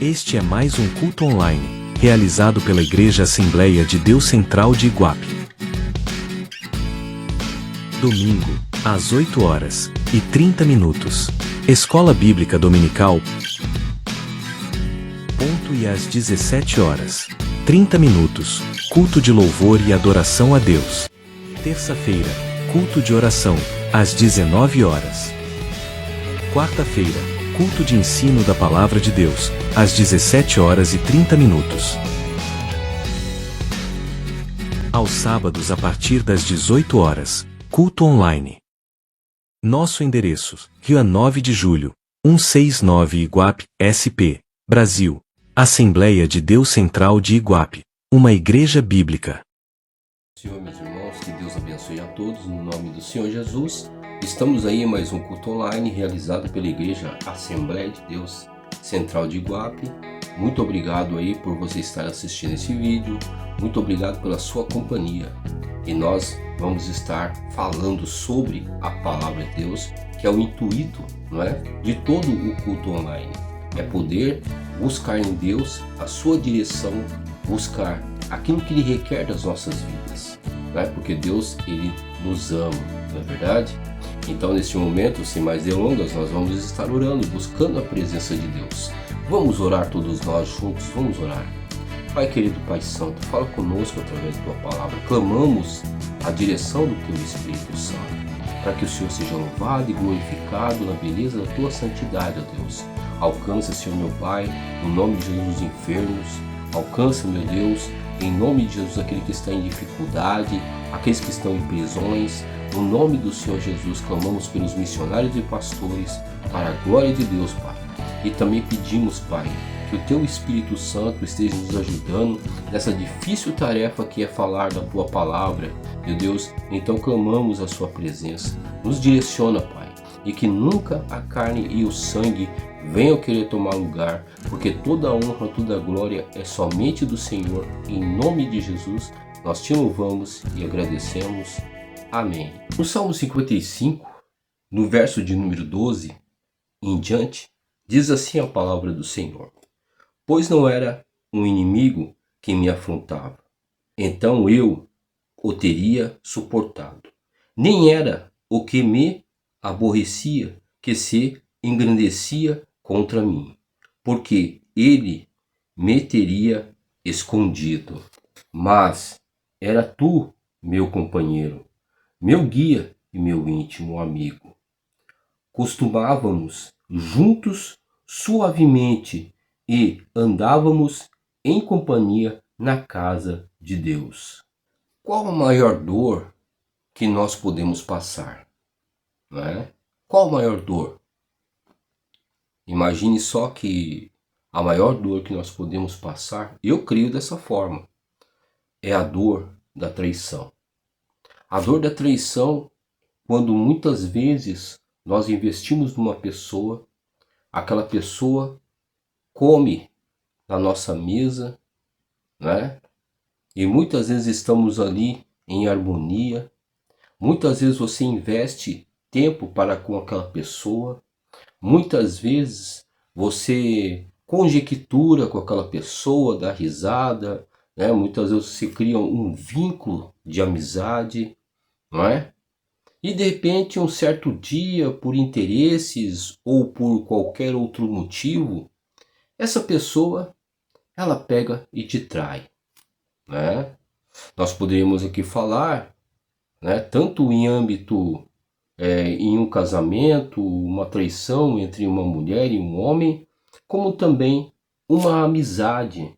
Este é mais um culto online, realizado pela Igreja Assembleia de Deus Central de Iguape. Domingo, às 8h30. Escola Bíblica Dominical. E às 17h30, culto de louvor e adoração a Deus. Terça-feira, culto de oração, às 19h. Quarta-feira, culto de ensino da Palavra de Deus, às 17h30. Aos sábados a partir das 18h, culto online. Nosso endereço: Rio 9 de Julho, 169 Iguape, SP, Brasil. Assembleia de Deus Central de Iguape, uma igreja bíblica. Senhor, meus irmãos, que Deus abençoe a todos, no nome do Senhor Jesus. Estamos aí em mais um culto online realizado pela Igreja Assembleia de Deus Central de Iguape. Muito obrigado aí por você estar assistindo esse vídeo, muito obrigado pela sua companhia. E nós vamos estar falando sobre a Palavra de Deus, que é o intuito, não é, de todo o culto online. É poder buscar em Deus a sua direção, buscar aquilo que Ele requer das nossas vidas, não é? Porque Deus, Ele nos ama, não é verdade? Então, neste momento, sem mais delongas, nós vamos estar orando, buscando a presença de Deus. Vamos orar todos nós juntos, vamos orar. Pai querido, Pai Santo, fala conosco através da Tua Palavra. Clamamos a direção do Teu Espírito Santo, para que o Senhor seja louvado e glorificado na beleza da Tua santidade, ó Deus. Alcança, Senhor meu Pai, no nome de Jesus, os enfermos. Alcança, meu Deus, em nome de Jesus, aquele que está em dificuldade, aqueles que estão em prisões. No nome do Senhor Jesus, clamamos pelos missionários e pastores, para a glória de Deus, Pai. E também pedimos, Pai, que o Teu Espírito Santo esteja nos ajudando nessa difícil tarefa que é falar da Tua Palavra, meu Deus. Então clamamos a Sua presença. Nos direciona, Pai, e que nunca a carne e o sangue venham querer tomar lugar, porque toda a honra, toda a glória é somente do Senhor. Em nome de Jesus, nós Te louvamos e agradecemos. Amém. No Salmo 55, no verso de número 12 em diante, diz assim a palavra do Senhor: Pois não era um inimigo que me afrontava, então eu o teria suportado. Nem era o que me aborrecia que se engrandecia contra mim, porque ele me teria escondido. Mas era tu, meu companheiro, meu guia e meu íntimo amigo. Costumávamos juntos suavemente e andávamos em companhia na casa de Deus. Qual a maior dor que nós podemos passar? Não é? Qual a maior dor? Imagine só que a maior dor que nós podemos passar, eu creio dessa forma, é a dor da traição. A dor da traição, quando muitas vezes nós investimos numa pessoa, aquela pessoa come na nossa mesa, né? E muitas vezes estamos ali em harmonia, muitas vezes você investe tempo para com aquela pessoa, muitas vezes você conjectura com aquela pessoa, dá risada, né? Muitas vezes você cria um vínculo de amizade, não é? E de repente, um certo dia, por interesses ou por qualquer outro motivo, essa pessoa, ela pega e te trai, né? Nós poderíamos aqui falar, né, tanto em âmbito em um casamento, uma traição entre uma mulher e um homem, como também uma amizade,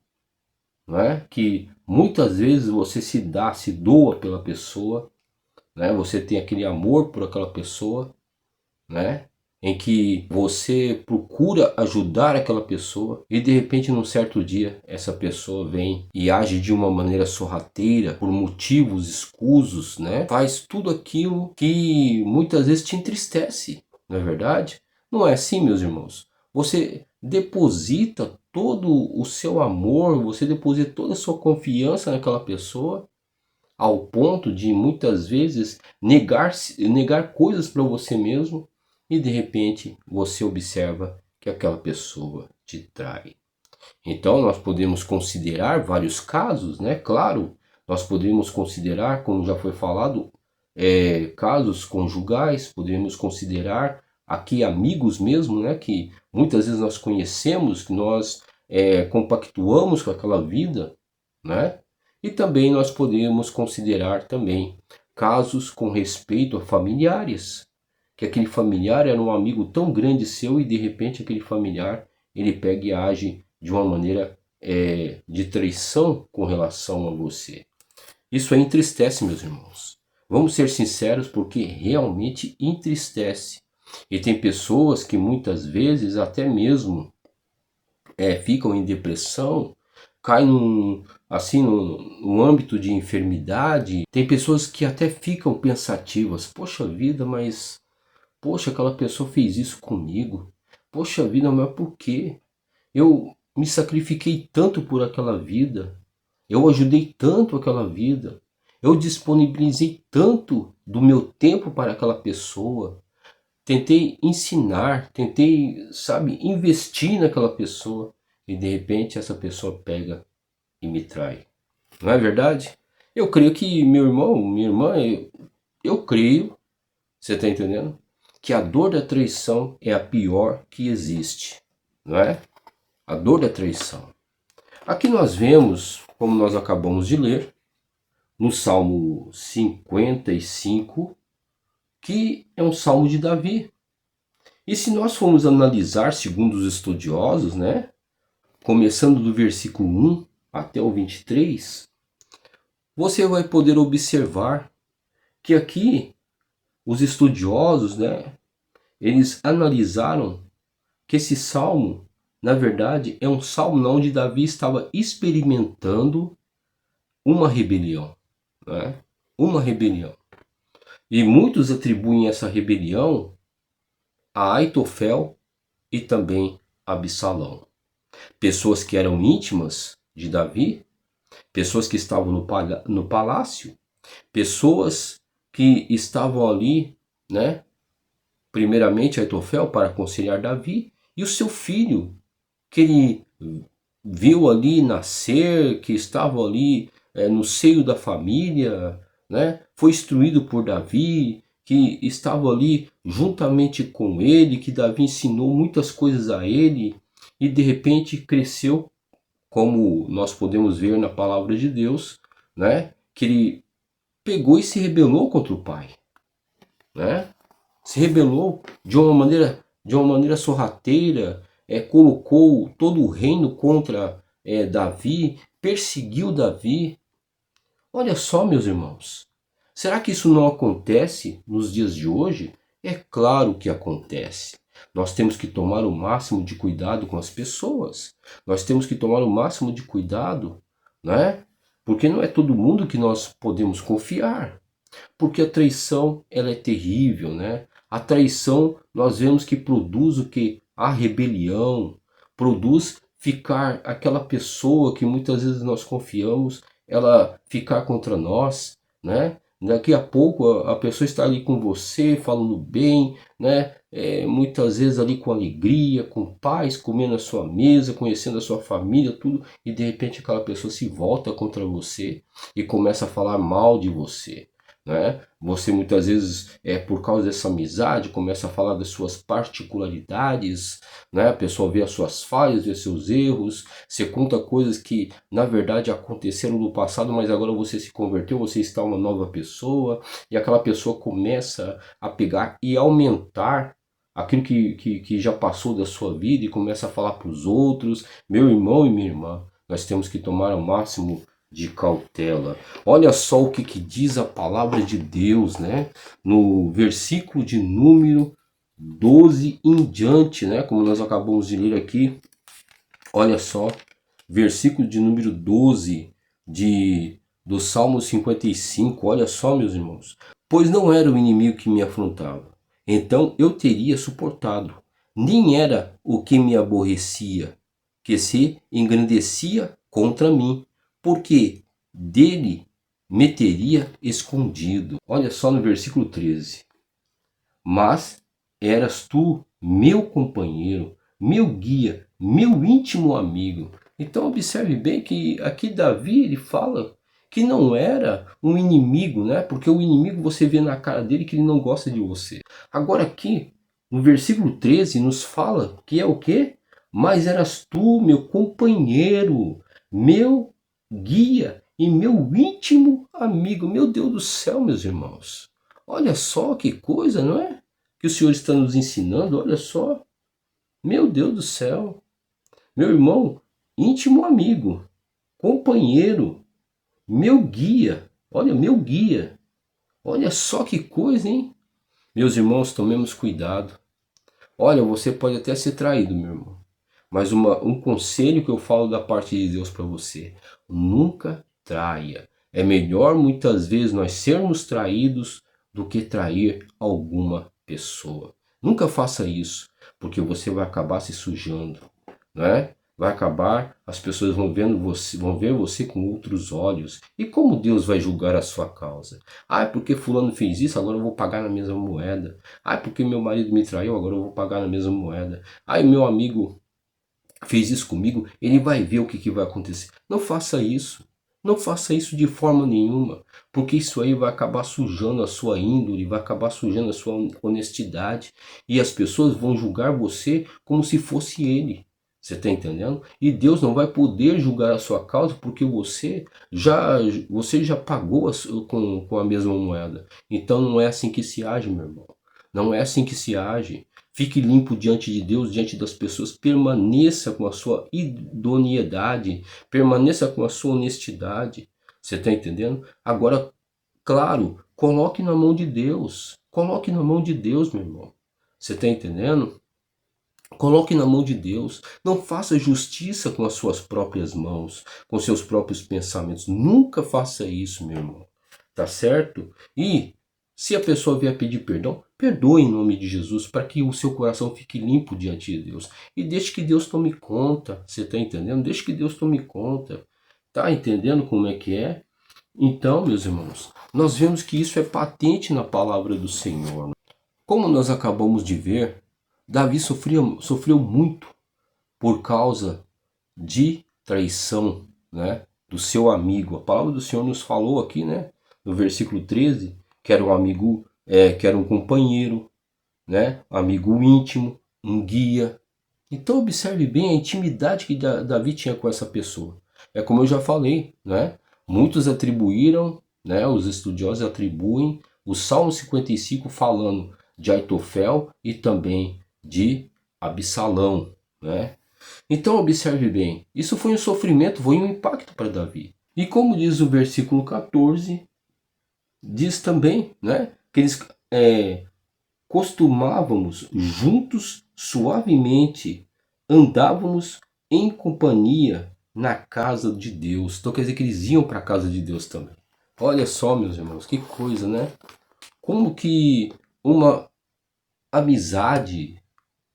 não é? Que muitas vezes você se doa pela pessoa, né? Você tem aquele amor por aquela pessoa, né? Em que você procura ajudar aquela pessoa e de repente num certo dia essa pessoa vem e age de uma maneira sorrateira, por motivos escusos, né? Faz tudo aquilo que muitas vezes te entristece, não é verdade? Não é assim, meus irmãos? Você deposita todo o seu amor, você deposita toda a sua confiança naquela pessoa, ao ponto de muitas vezes negar coisas para você mesmo, e de repente você observa que aquela pessoa te trai. Então nós podemos considerar vários casos, né? Claro, nós podemos considerar, como já foi falado, casos conjugais, podemos considerar aqui amigos mesmo, né? Que muitas vezes nós conhecemos, que nós compactuamos com aquela vida, né? E também nós podemos considerar também casos com respeito a familiares, que aquele familiar era um amigo tão grande seu e de repente aquele familiar ele pega e age de uma maneira de traição com relação a você. Isso aí entristece, meus irmãos. Vamos ser sinceros, porque realmente entristece. E tem pessoas que muitas vezes até mesmo ficam em depressão, caem assim, no âmbito de enfermidade. Tem pessoas que até ficam pensativas. Poxa vida, mas... Poxa, aquela pessoa fez isso comigo. Poxa vida, mas por quê? Eu me sacrifiquei tanto por aquela vida. Eu ajudei tanto aquela vida. Eu disponibilizei tanto do meu tempo para aquela pessoa. Tentei ensinar, tentei, sabe, investir naquela pessoa. E de repente essa pessoa pega e me trai. Não é verdade? Eu creio que meu irmão, minha irmã, eu creio, você está entendendo? Que a dor da traição é a pior que existe. Não é? A dor da traição. Aqui nós vemos, como nós acabamos de ler, no Salmo 55, que é um salmo de Davi. E se nós formos analisar, segundo os estudiosos, né, começando do versículo 1 até o 23, você vai poder observar que aqui os estudiosos, né, eles analisaram que esse salmo, na verdade, é um salmo onde Davi estava experimentando uma rebelião, né? Uma rebelião. E muitos atribuem essa rebelião a Aitofel e também a Absalão. Pessoas que eram íntimas de Davi, pessoas que estavam no palácio, pessoas que estavam ali, né? Primeiramente Aitofel para aconselhar Davi e o seu filho, que ele viu ali nascer, que estava ali no seio da família, né? Foi instruído por Davi, que estava ali juntamente com ele, que Davi ensinou muitas coisas a ele e de repente cresceu, como nós podemos ver na palavra de Deus, né? Que ele pegou e se rebelou contra o pai, né? Se rebelou de uma maneira sorrateira, colocou todo o reino contra Davi, perseguiu Davi. Olha só, meus irmãos, será que isso não acontece nos dias de hoje? É claro que acontece. Nós temos que tomar o máximo de cuidado com as pessoas. Nós temos que tomar o máximo de cuidado, né? Porque não é todo mundo que nós podemos confiar. Porque a traição, ela é terrível, né? A traição, nós vemos que produz o que? A rebelião, produz ficar aquela pessoa que muitas vezes nós confiamos, ela ficar contra nós, né? Daqui a pouco a pessoa está ali com você, falando bem, né? Muitas vezes ali com alegria, com paz, comendo a sua mesa, conhecendo a sua família, tudo, e de repente aquela pessoa se volta contra você e começa a falar mal de você, né? Você muitas vezes, por causa dessa amizade, começa a falar das suas particularidades, né? A pessoa vê as suas falhas, vê seus erros, você conta coisas que na verdade aconteceram no passado, mas agora você se converteu, você está uma nova pessoa, e aquela pessoa começa a pegar e aumentar aquilo que já passou da sua vida e começa a falar para os outros. Meu irmão e minha irmã, nós temos que tomar o máximo de cautela. Olha só o que diz a palavra de Deus, né? No versículo de número 12 em diante, né? Como nós acabamos de ler aqui. Olha só, versículo de número 12 do Salmo 55. Olha só, meus irmãos. Pois não era o inimigo que me afrontava, então eu teria suportado. Nem era o que me aborrecia, que se engrandecia contra mim, porque dele me teria escondido. Olha só no versículo 13. Mas eras tu meu companheiro, meu guia, meu íntimo amigo. Então observe bem que aqui Davi ele fala que não era um inimigo, né? Porque o inimigo você vê na cara dele que ele não gosta de você. Agora aqui, no versículo 13, nos fala que é o quê? Mas eras tu, meu companheiro, meu guia e meu íntimo amigo. Meu Deus do céu, meus irmãos. Olha só que coisa, não é? Que o Senhor está nos ensinando, olha só. Meu Deus do céu. Meu irmão, íntimo amigo, companheiro, meu guia. Olha, meu guia. Olha só que coisa, hein? Meus irmãos, tomemos cuidado. Olha, você pode até ser traído, meu irmão. Mas um conselho que eu falo da parte de Deus para você: nunca traia. É melhor muitas vezes nós sermos traídos do que trair alguma pessoa. Nunca faça isso, porque você vai acabar se sujando, né? Vai acabar, as pessoas vão ver você com outros olhos. E como Deus vai julgar a sua causa? Ah, porque fulano fez isso, agora eu vou pagar na mesma moeda. Ah, porque meu marido me traiu, agora eu vou pagar na mesma moeda. Ah, e meu amigo fez isso comigo, ele vai ver o que vai acontecer. Não faça isso. Não faça isso de forma nenhuma, porque isso aí vai acabar sujando a sua índole, vai acabar sujando a sua honestidade, e as pessoas vão julgar você como se fosse ele. Você está entendendo? E Deus não vai poder julgar a sua causa porque você já pagou com a mesma moeda. Então não é assim que se age, meu irmão. Não é assim que se age. Fique limpo diante de Deus, diante das pessoas. Permaneça com a sua idoneidade. Permaneça com a sua honestidade. Você está entendendo? Agora, claro, coloque na mão de Deus. Coloque na mão de Deus, meu irmão. Você está entendendo? Coloque na mão de Deus. Não faça justiça com as suas próprias mãos, com seus próprios pensamentos. Nunca faça isso, meu irmão. Tá certo? E se a pessoa vier pedir perdão, perdoe em nome de Jesus, para que o seu coração fique limpo diante de Deus. E deixe que Deus tome conta. Você está entendendo? Deixe que Deus tome conta. Tá entendendo como é que é? Então, meus irmãos, nós vemos que isso é patente na palavra do Senhor. Como nós acabamos de ver, Davi sofreu muito por causa de traição, né, do seu amigo. A palavra do Senhor nos falou aqui, né, no versículo 13, que era um amigo, que era um companheiro, né, um amigo íntimo, um guia. Então observe bem a intimidade que Davi tinha com essa pessoa. É como eu já falei, né, muitos atribuíram, né, os estudiosos atribuem o Salmo 55 falando de Aitofel e também de Absalão, né? Então observe bem, isso foi um sofrimento, foi um impacto para Davi. E como diz o versículo 14, diz também, né, que eles costumávamos juntos suavemente, andávamos em companhia na casa de Deus. Então quer dizer que eles iam para a casa de Deus também. Olha só, meus irmãos, que coisa, né? Como que uma amizade,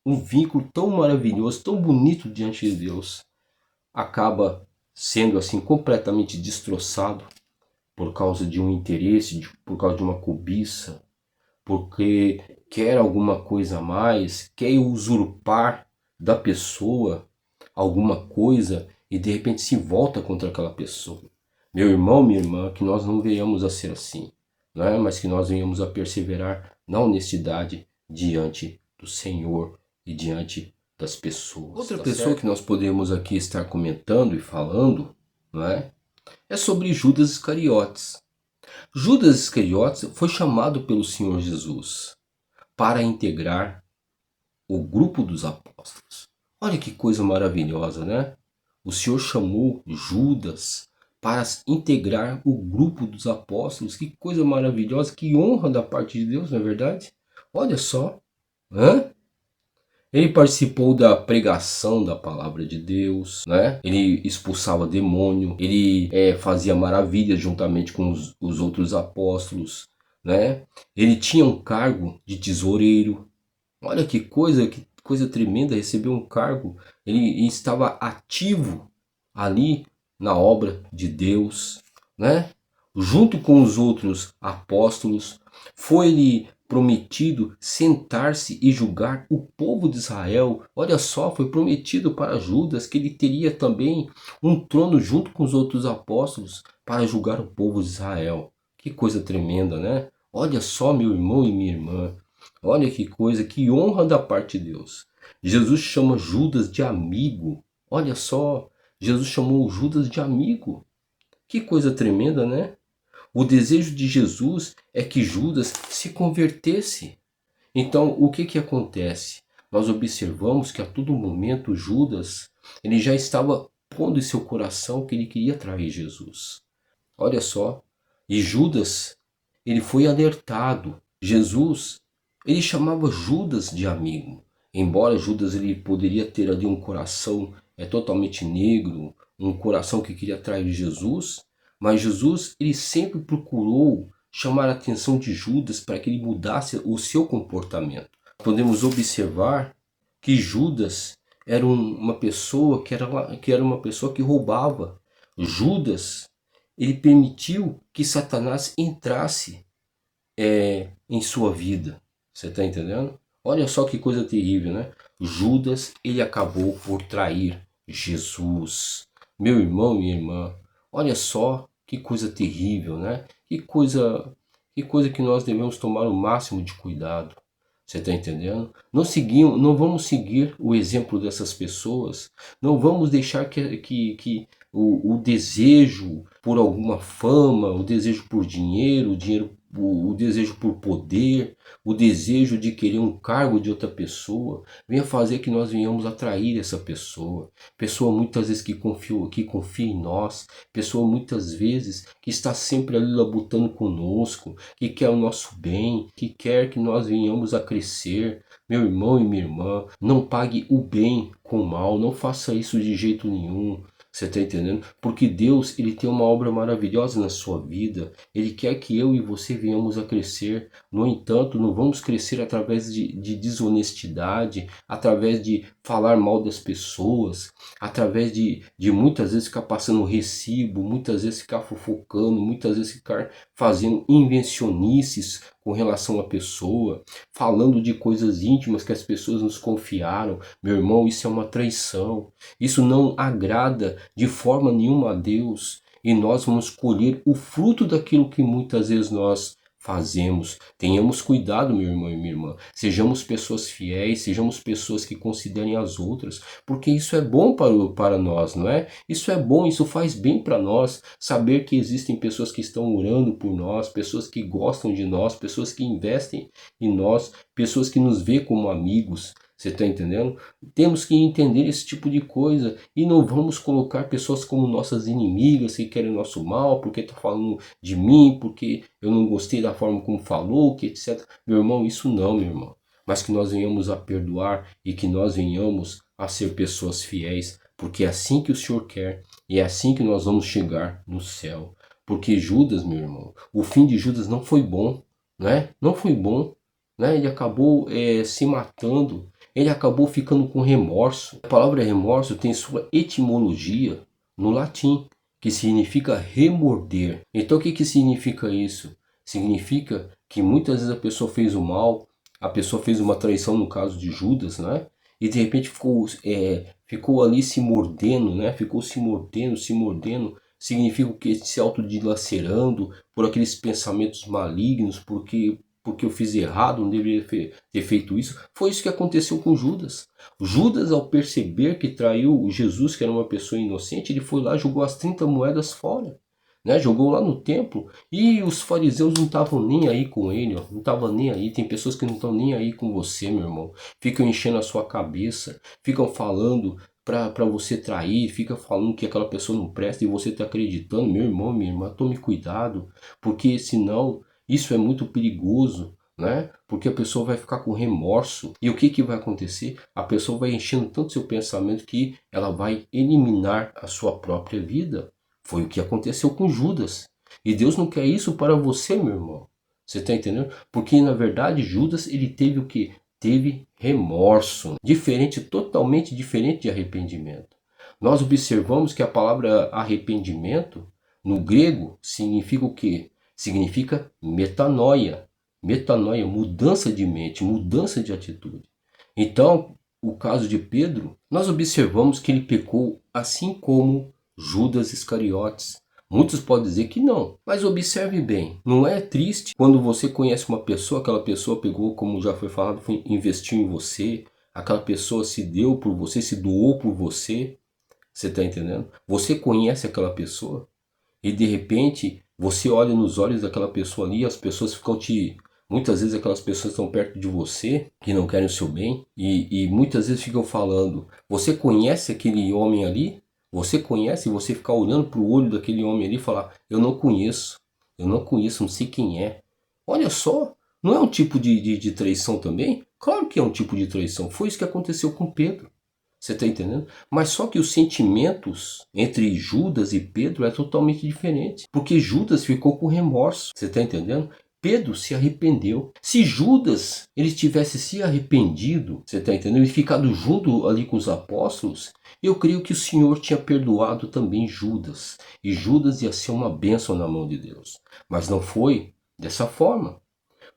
um vínculo tão maravilhoso, tão bonito diante de Deus, acaba sendo assim completamente destroçado por causa de um interesse, por causa de uma cobiça, porque quer alguma coisa a mais, quer usurpar da pessoa alguma coisa e de repente se volta contra aquela pessoa. Meu irmão, minha irmã, que nós não venhamos a ser assim, né? Mas que nós venhamos a perseverar na honestidade diante do Senhor e diante das pessoas. Outra pessoa que nós podemos aqui estar comentando e falando, não é sobre Judas Iscariotes. Judas Iscariotes foi chamado pelo Senhor Jesus para integrar o grupo dos apóstolos. Olha que coisa maravilhosa, né? O Senhor chamou Judas para integrar o grupo dos apóstolos. Que coisa maravilhosa, que honra da parte de Deus, não é verdade? Olha só, hã? Ele participou da pregação da palavra de Deus, né? Ele expulsava demônio, ele fazia maravilhas juntamente com os outros apóstolos, né? Ele tinha um cargo de tesoureiro. Olha que coisa tremenda, receber um cargo. Ele estava ativo ali na obra de Deus, né? Junto com os outros apóstolos, foi ele prometido sentar-se e julgar o povo de Israel. Olha só, foi prometido para Judas que ele teria também um trono junto com os outros apóstolos para julgar o povo de Israel. Que coisa tremenda, né? Olha só, meu irmão e minha irmã. Olha que coisa, que honra da parte de Deus. Jesus chama Judas de amigo. Olha só, Jesus chamou Judas de amigo. Que coisa tremenda, né? O desejo de Jesus é que Judas se convertesse. Então, o que acontece? Nós observamos que a todo momento Judas, ele já estava pondo em seu coração que ele queria trair Jesus. Olha só, e Judas, ele foi alertado. Jesus, ele chamava Judas de amigo. Embora Judas ele poderia ter ali um coração totalmente negro, um coração que queria trair Jesus, mas Jesus ele sempre procurou chamar a atenção de Judas para que ele mudasse o seu comportamento. Podemos observar que Judas era uma pessoa que era uma pessoa que roubava. Judas ele permitiu que Satanás entrasse em sua vida. Você está entendendo? Olha só que coisa terrível, né? Judas, ele acabou por trair Jesus. Meu irmão, minha irmã, olha só que coisa terrível, né? Que coisa que nós devemos tomar o máximo de cuidado. Você está entendendo? Não vamos seguir o exemplo dessas pessoas. Não vamos deixar que o desejo por alguma fama, o desejo por dinheiro, o desejo por poder, o desejo de querer um cargo de outra pessoa, venha fazer que nós venhamos atrair essa pessoa. Pessoa muitas vezes que confia em nós, pessoa muitas vezes que está sempre ali labutando conosco, que quer o nosso bem, que quer que nós venhamos a crescer. Meu irmão e minha irmã, não pague o bem com o mal, não faça isso de jeito nenhum. Você está entendendo? Porque Deus, ele tem uma obra maravilhosa na sua vida. Ele quer que eu e você venhamos a crescer. No entanto, não vamos crescer através de desonestidade, através de falar mal das pessoas, através de muitas vezes ficar passando recibo, muitas vezes ficar fofocando, muitas vezes ficar fazendo invencionices com relação à pessoa, falando de coisas íntimas que as pessoas nos confiaram. Meu irmão, isso é uma traição. Isso não agrada de forma nenhuma a Deus. E nós vamos colher o fruto daquilo que muitas vezes nós fazemos. Tenhamos cuidado, meu irmão e minha irmã. Sejamos pessoas fiéis, sejamos pessoas que considerem as outras, porque isso é bom para nós, não é? Isso é bom, isso faz bem para nós, saber que existem pessoas que estão orando por nós, pessoas que gostam de nós, pessoas que investem em nós, pessoas que nos vê como amigos. Você está entendendo? Temos que entender esse tipo de coisa e não vamos colocar pessoas como nossas inimigas que querem nosso mal, porque está falando de mim, porque eu não gostei da forma como falou, que etc. Meu irmão, isso não, meu irmão. Mas que nós venhamos a perdoar e que nós venhamos a ser pessoas fiéis, porque é assim que o Senhor quer e é assim que nós vamos chegar no céu. Porque Judas, meu irmão, o fim de Judas não foi bom, né? Não foi bom, né? Ele acabou se matando. Ele acabou ficando com remorso. A palavra remorso tem sua etimologia no latim, que significa remorder. Então o que significa isso? Significa que muitas vezes a pessoa fez o mal, a pessoa fez uma traição no caso de Judas, né? E de repente ficou ali se mordendo, né? Ficou se mordendo, se mordendo. Significa que se autodilacerando por aqueles pensamentos malignos, porque eu fiz errado, não deveria ter feito isso. Foi isso que aconteceu com Judas. Judas, ao perceber que traiu Jesus, que era uma pessoa inocente, ele foi lá e jogou as 30 moedas fora. Né? Jogou lá no templo. E os fariseus não estavam nem aí com ele. Ó. Não estavam nem aí. Tem pessoas que não estão nem aí com você, meu irmão. Ficam enchendo a sua cabeça. Ficam falando para você trair. Ficam falando que aquela pessoa não presta e você está acreditando. Meu irmão, minha irmã, tome cuidado. Porque senão isso é muito perigoso, né? Porque a pessoa vai ficar com remorso. E o que vai acontecer? A pessoa vai enchendo tanto seu pensamento que ela vai eliminar a sua própria vida. Foi o que aconteceu com Judas. E Deus não quer isso para você, meu irmão. Você está entendendo? Porque na verdade Judas ele teve o que? Teve remorso. Diferente, totalmente diferente de arrependimento. Nós observamos que a palavra arrependimento no grego significa o quê? Significa metanoia. Metanoia, mudança de mente, mudança de atitude. Então, o caso de Pedro, nós observamos que ele pecou assim como Judas Iscariotes. Muitos podem dizer que não, mas observe bem, não é triste quando você conhece uma pessoa, aquela pessoa pegou, como já foi falado, investiu em você, aquela pessoa se deu por você, se doou por você, você está entendendo? Você conhece aquela pessoa e de repente você olha nos olhos daquela pessoa ali, as pessoas ficam te... Muitas vezes aquelas pessoas estão perto de você, que não querem o seu bem, e muitas vezes ficam falando, você conhece aquele homem ali? Você conhece, e você ficar olhando para o olho daquele homem ali e falar, eu não conheço, não sei quem é. Olha só, não é um tipo de traição também? Claro que é um tipo de traição, foi isso que aconteceu com Pedro. Você está entendendo? Mas só que os sentimentos entre Judas e Pedro é totalmente diferente. Porque Judas ficou com remorso. Você está entendendo? Pedro se arrependeu. Se Judas ele tivesse se arrependido, você está entendendo? E ficado junto ali com os apóstolos, eu creio que o Senhor tinha perdoado também Judas. E Judas ia ser uma bênção na mão de Deus. Mas não foi dessa forma.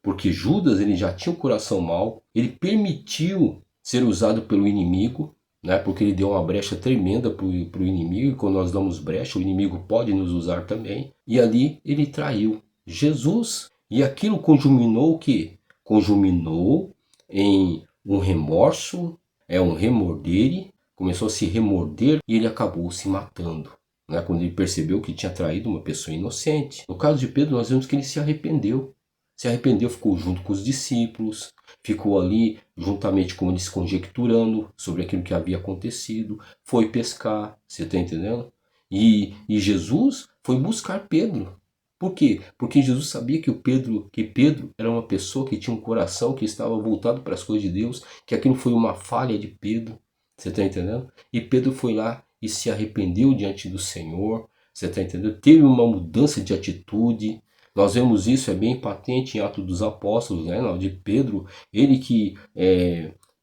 Porque Judas ele já tinha um coração mau, ele permitiu ser usado pelo inimigo, né? Porque ele deu uma brecha tremenda para o inimigo, e quando nós damos brecha, o inimigo pode nos usar também. E ali ele traiu Jesus. E aquilo conjuminou o quê? Conjuminou em um remorso, um remorder, começou a se remorder e ele acabou se matando. Né? Quando ele percebeu que tinha traído uma pessoa inocente. No caso de Pedro, nós vemos que ele se arrependeu. Se arrependeu, ficou junto com os discípulos, ficou ali juntamente com eles conjecturando sobre aquilo que havia acontecido, foi pescar, você está entendendo? E Jesus foi buscar Pedro. Por quê? Porque Jesus sabia que Pedro era uma pessoa que tinha um coração que estava voltado para as coisas de Deus, que aquilo foi uma falha de Pedro, você está entendendo? E Pedro foi lá e se arrependeu diante do Senhor, você está entendendo? Teve uma mudança de atitude. Nós vemos isso, é bem patente em Atos dos Apóstolos, né? De Pedro, ele que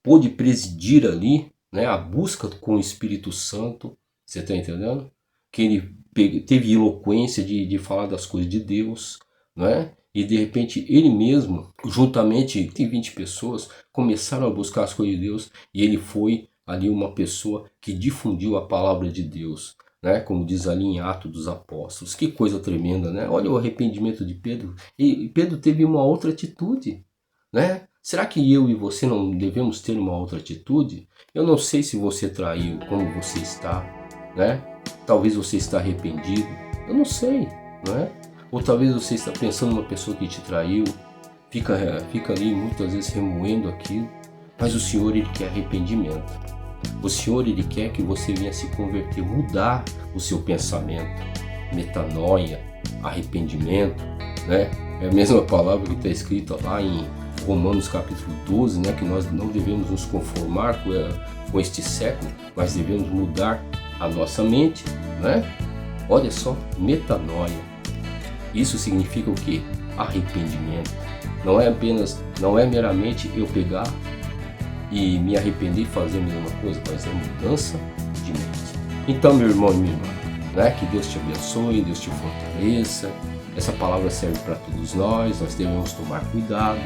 pôde presidir ali, né? A busca com o Espírito Santo, você está entendendo? Que ele teve eloquência de falar das coisas de Deus, né? E de repente ele mesmo, juntamente com 20 pessoas, começaram a buscar as coisas de Deus e ele foi ali uma pessoa que difundiu a palavra de Deus. Né, como diz ali em Atos dos Apóstolos, que coisa tremenda, né? Olha o arrependimento de Pedro, e Pedro teve uma outra atitude, né? Será que eu e você não devemos ter uma outra atitude? Eu não sei se você traiu, como você está, né? Talvez você está arrependido, eu não sei, não é? Ou talvez você está pensando numa pessoa que te traiu, fica ali muitas vezes remoendo aquilo, mas o Senhor ele quer arrependimento. O Senhor ele quer que você venha se converter, mudar o seu pensamento, metanoia, arrependimento, né? É a mesma palavra que está escrita lá em Romanos capítulo 12, né? Que nós não devemos nos conformar com este século, mas devemos mudar a nossa mente, né? Olha só, metanoia. Isso significa o quê? Arrependimento. Não é meramente eu pegar e me arrepender e fazer a mesma coisa, mas é mudança de mente. Então, meu irmão e minha irmã, né? Que Deus te abençoe, Deus te fortaleça. Essa palavra serve para todos nós devemos tomar cuidado.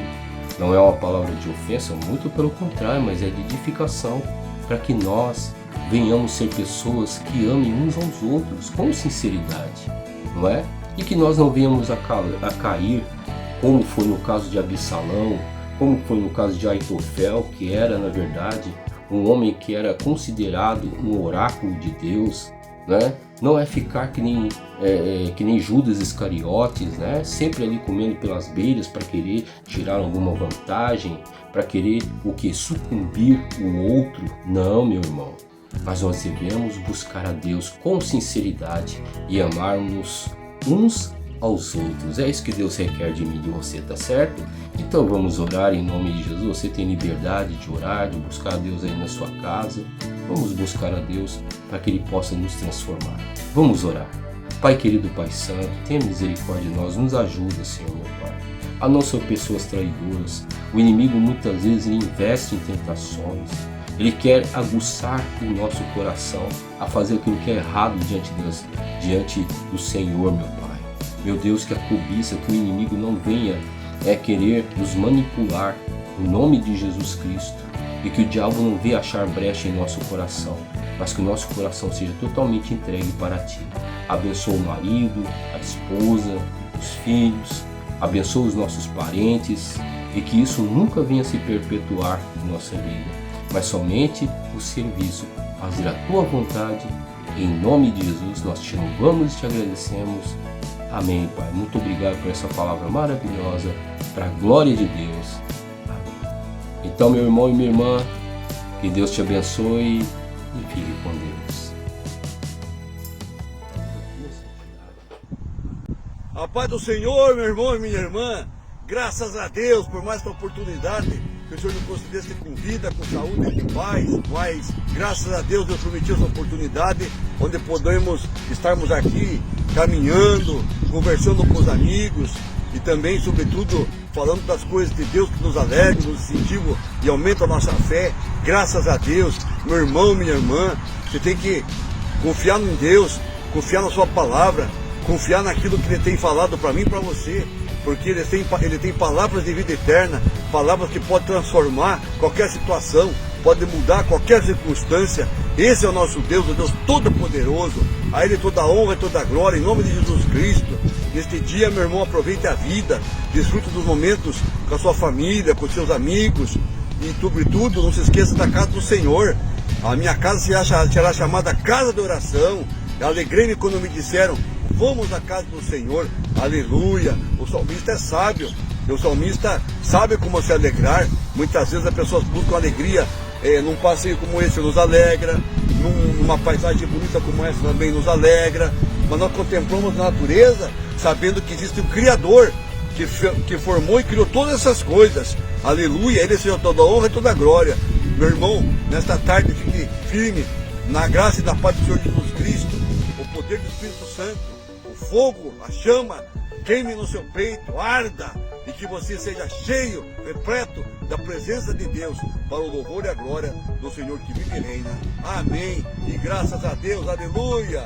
Não é uma palavra de ofensa, muito pelo contrário, mas é de edificação, para que nós venhamos ser pessoas que amem uns aos outros com sinceridade, não é? E que nós não venhamos a cair, como foi no caso de Absalão, como foi no caso de Aitofel, que era, na verdade, um homem que era considerado um oráculo de Deus, né? Não é ficar que nem Judas Iscariotes, né? Sempre ali comendo pelas beiras para querer tirar alguma vantagem, para querer o que? Sucumbir o outro. Não, meu irmão. Mas nós devemos buscar a Deus com sinceridade e amarmos uns aos outros. É isso que Deus requer de mim e de você, tá certo? Então vamos orar em nome de Jesus. Você tem liberdade de orar, de buscar a Deus aí na sua casa. Vamos buscar a Deus para que Ele possa nos transformar. Vamos orar. Pai querido, Pai santo, tenha misericórdia de nós, nos ajuda, Senhor meu Pai. A não ser pessoas traidoras. O inimigo muitas vezes ele investe em tentações. Ele quer aguçar o nosso coração a fazer aquilo que é errado diante do Senhor, meu Pai. Meu Deus, que a cobiça, que o inimigo não venha é querer nos manipular em nome de Jesus Cristo, e que o diabo não venha achar brecha em nosso coração, mas que o nosso coração seja totalmente entregue para Ti. Abençoa o marido, a esposa, os filhos, abençoa os nossos parentes, e que isso nunca venha se perpetuar em nossa vida, mas somente o serviço, fazer a Tua vontade. Em nome de Jesus nós te louvamos e te agradecemos. Amém, Pai. Muito obrigado por essa palavra maravilhosa, para a glória de Deus. Amém. Então, meu irmão e minha irmã, que Deus te abençoe e fique com Deus. A paz do Senhor, meu irmão e minha irmã. Graças a Deus por mais essa oportunidade que o Senhor nos concedesse com vida, com saúde e paz. Graças a Deus, Deus permitiu essa oportunidade onde podemos estarmos aqui caminhando, conversando com os amigos e também, sobretudo, falando das coisas de Deus que nos alegram, nos incentiva e aumenta a nossa fé. Graças a Deus, meu irmão, minha irmã, você tem que confiar em Deus, confiar na sua palavra, confiar naquilo que Ele tem falado para mim e para você, porque Ele tem palavras de vida eterna, palavras que podem transformar qualquer situação, pode mudar qualquer circunstância. Esse é o nosso Deus, o Deus Todo-Poderoso. A Ele toda a honra e toda a glória, em nome de Jesus Cristo. Neste dia, meu irmão, aproveite a vida, desfrute dos momentos com a sua família, com seus amigos, e sobretudo, não se esqueça da casa do Senhor. A minha casa será chamada Casa de Oração. Eu alegrei-me quando me disseram: vamos à casa do Senhor. Aleluia. O salmista é sábio. O salmista sabe como se alegrar. Muitas vezes as pessoas buscam alegria num passeio como esse, nos alegra. Numa paisagem bonita como essa também nos alegra. Mas nós contemplamos a natureza sabendo que existe um Criador que formou e criou todas essas coisas. Aleluia. Ele seja toda a honra e toda a glória. Meu irmão, nesta tarde fique firme na graça e na paz do Senhor Jesus Cristo. O poder do Espírito Santo, o fogo, a chama, queime no seu peito, arda, e que você seja cheio, repleto da presença de Deus, para o louvor e a glória do Senhor que vive e reina. Amém. E graças a Deus, aleluia.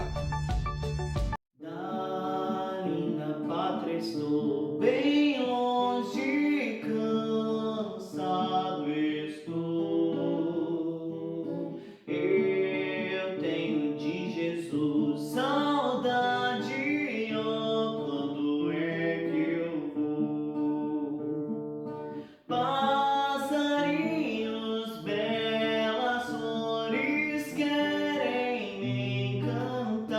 Da minha pátria estou bem longe, cansado estou. Eu tenho de Jesus saudade, ó, quando é que eu vou? Passarinhos, belas flores querem me encantar.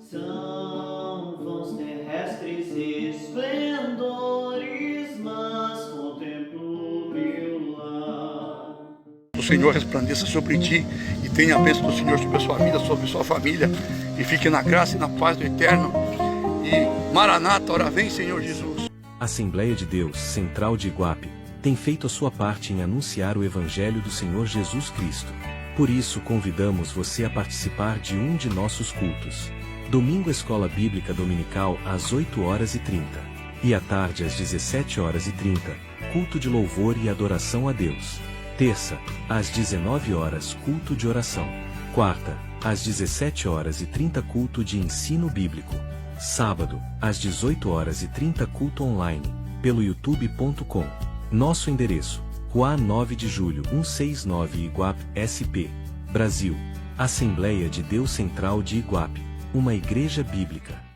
São vãos terrestres esplendores, mas contemplo meu lar. O Senhor resplandeça sobre ti e tenha a bênção do Senhor sobre a sua vida, sobre a sua família, e fique na graça e na paz do Eterno. E Maranata, ora vem, Senhor Jesus. Assembleia de Deus Central de Iguape tem feito a sua parte em anunciar o Evangelho do Senhor Jesus Cristo. Por isso convidamos você a participar de um de nossos cultos. Domingo Escola Bíblica Dominical às 8h30 e à tarde às 17h30, culto de louvor e adoração a Deus. Terça, às 19h, culto de oração. Quarta, às 17h30, culto de ensino bíblico. Sábado, às 18h30, culto online, pelo youtube.com. Nosso endereço: Rua 9 de Julho 169 Iguape, SP, Brasil. Assembleia de Deus Central de Iguape, uma igreja bíblica.